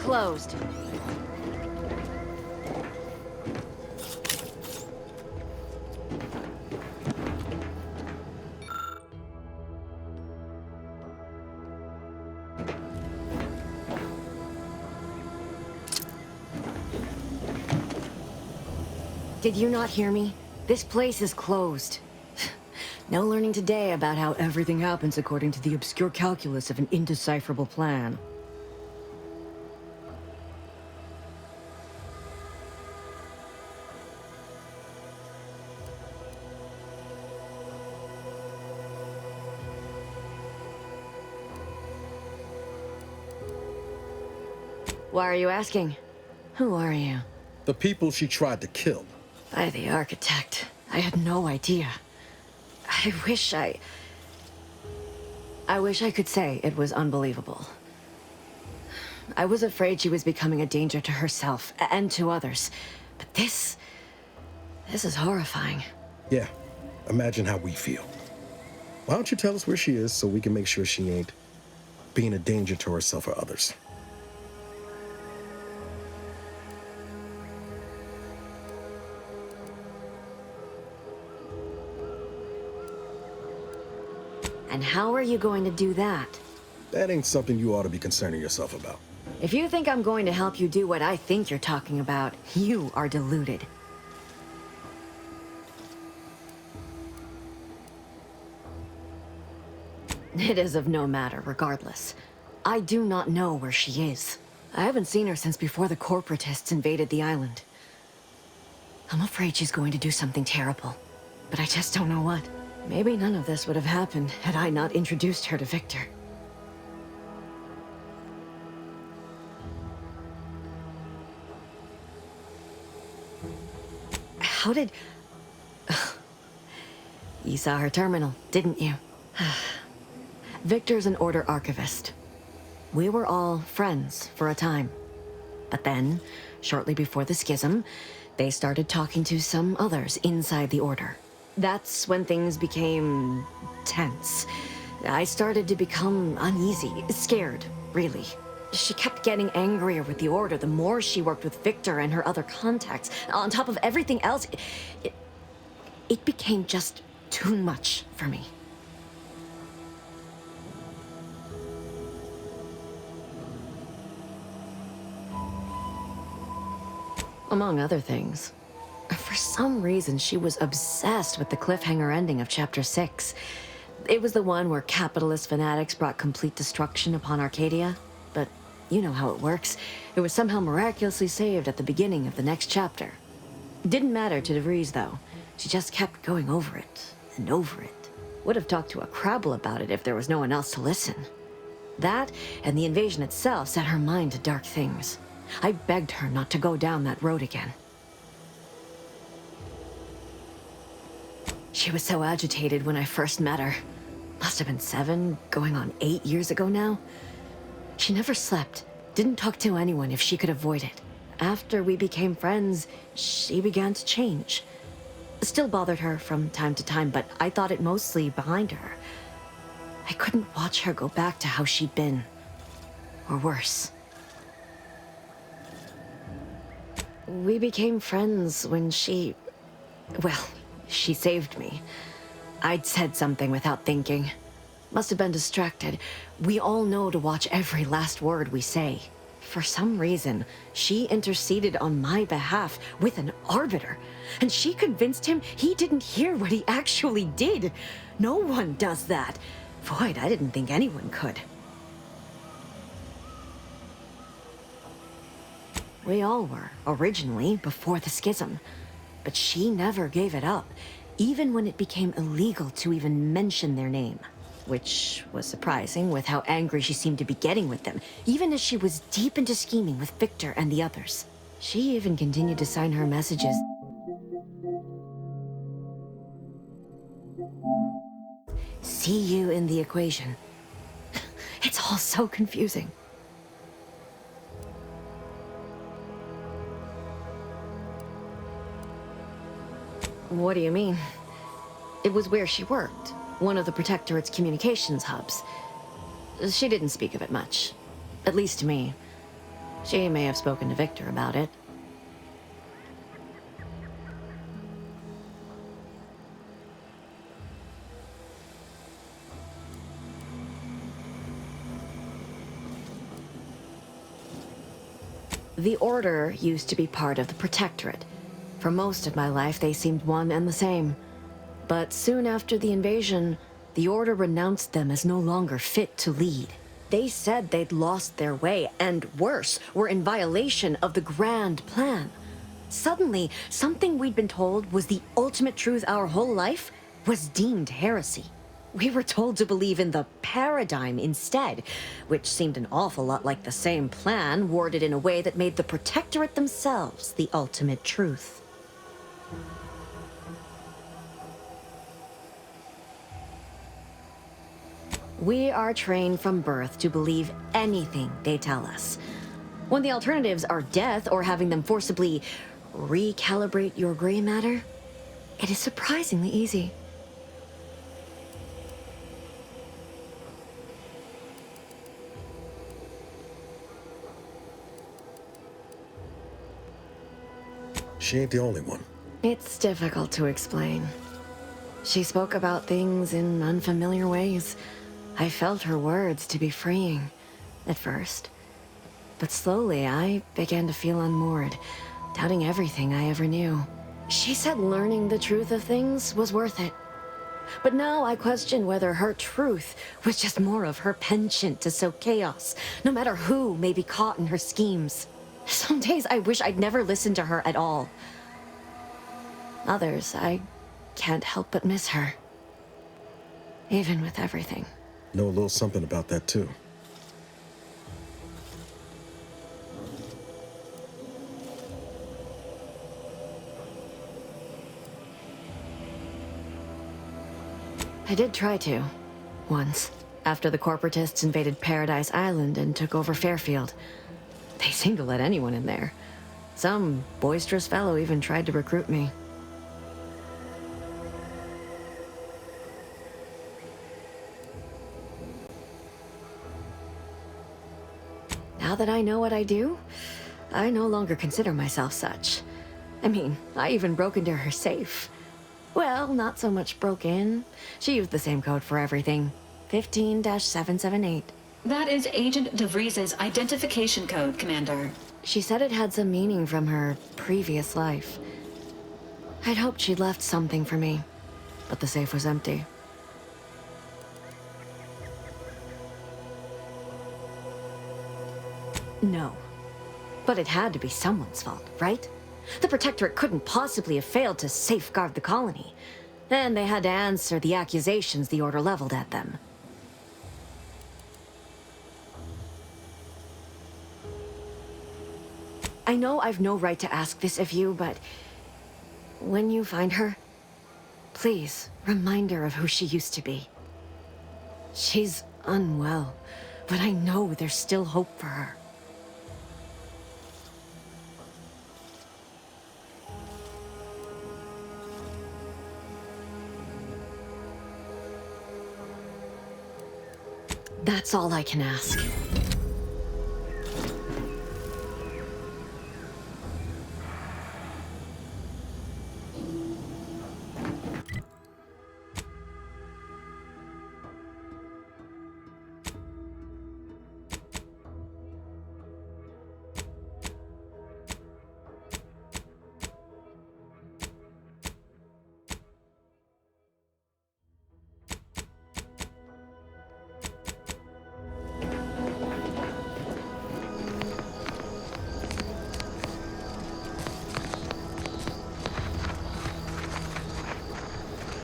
closed. Did you not hear me? This place is closed. No learning today about how everything happens according to the obscure calculus of an indecipherable plan. Why are you asking? Who are you? The people she tried to kill. By the architect. I had no idea. I wish I could say it was unbelievable. I was afraid she was becoming a danger to herself and to others. But this is horrifying. Yeah, imagine how we feel. Why don't you tell us where she is so we can make sure she ain't being a danger to herself or others? And how are you going to do that? That ain't something you ought to be concerning yourself about. If you think I'm going to help you do what I think you're talking about, you are deluded. It is of no matter, regardless. I do not know where she is. I haven't seen her since before the corporatists invaded the island. I'm afraid she's going to do something terrible, but I just don't know what. Maybe none of this would have happened had I not introduced her to Victor. How did... You saw her terminal, didn't you? Victor's an Order archivist. We were all friends for a time. But then, shortly before the schism, they started talking to some others inside the Order. That's when things became tense. I started to become uneasy, scared, really. She kept getting angrier with the Order the more she worked with Victor and her other contacts. On top of everything else, it became just too much for me. Among other things. For some reason, she was obsessed with the cliffhanger ending of Chapter 6. It was the one where capitalist fanatics brought complete destruction upon Arcadia. But you know how it works. It was somehow miraculously saved at the beginning of the next chapter. It didn't matter to DeVries, though. She just kept going over it and over it. Would have talked to a Crabble about it if there was no one else to listen. That, and the invasion itself, set her mind to dark things. I begged her not to go down that road again. She was so agitated when I first met her. Must have been 7, going on 8 years ago now. She never slept, didn't talk to anyone if she could avoid it. After we became friends, she began to change. Still bothered her from time to time, but I thought it mostly behind her. I couldn't watch her go back to how she'd been. Or worse. We became friends when she... well, she saved me. I'd said something without thinking. Must have been distracted. We all know to watch every last word we say. For some reason, she interceded on my behalf with an arbiter. And she convinced him he didn't hear what he actually did. No one does that. Void, I didn't think anyone could. We all were, originally, before the schism. But she never gave it up, even when it became illegal to even mention their name. Which was surprising with how angry she seemed to be getting with them, even as she was deep into scheming with Victor and the others. She even continued to sign her messages. See you in the equation. It's all so confusing. What do you mean? It was where she worked, one of the Protectorate's communications hubs. She didn't speak of it much, at least to me. She may have spoken to Victor about it. The Order used to be part of the Protectorate. For most of my life, they seemed one and the same. But soon after the invasion, the Order renounced them as no longer fit to lead. They said they'd lost their way, and worse, were in violation of the grand plan. Suddenly, something we'd been told was the ultimate truth our whole life was deemed heresy. We were told to believe in the paradigm instead, which seemed an awful lot like the same plan, worded in a way that made the Protectorate themselves the ultimate truth. We are trained from birth to believe anything they tell us. When the alternatives are death or having them forcibly recalibrate your gray matter, it is surprisingly easy. She ain't the only one. It's difficult to explain. She spoke about things in unfamiliar ways. I felt her words to be freeing, at first. But slowly, I began to feel unmoored, doubting everything I ever knew. She said learning the truth of things was worth it. But now I question whether her truth was just more of her penchant to sow chaos, no matter who may be caught in her schemes. Some days I wish I'd never listened to her at all. Others, I can't help but miss her. Even with everything. Know a little something about that, too. I did try to. Once. After the corporatists invaded Paradise Island and took over Fairfield. They seemed to let anyone in there. Some boisterous fellow even tried to recruit me. Now that I know what I do, I no longer consider myself such. I mean, I even broke into her safe. Well, not so much broke in. She used the same code for everything. 15-778. That is Agent DeVries's identification code, Commander. She said it had some meaning from her previous life. I'd hoped she'd left something for me, but the safe was empty. No. But it had to be someone's fault, right? The Protectorate couldn't possibly have failed to safeguard the colony. And they had to answer the accusations the Order leveled at them. I know I've no right to ask this of you, but when you find her, please remind her of who she used to be. She's unwell, but I know there's still hope for her. That's all I can ask.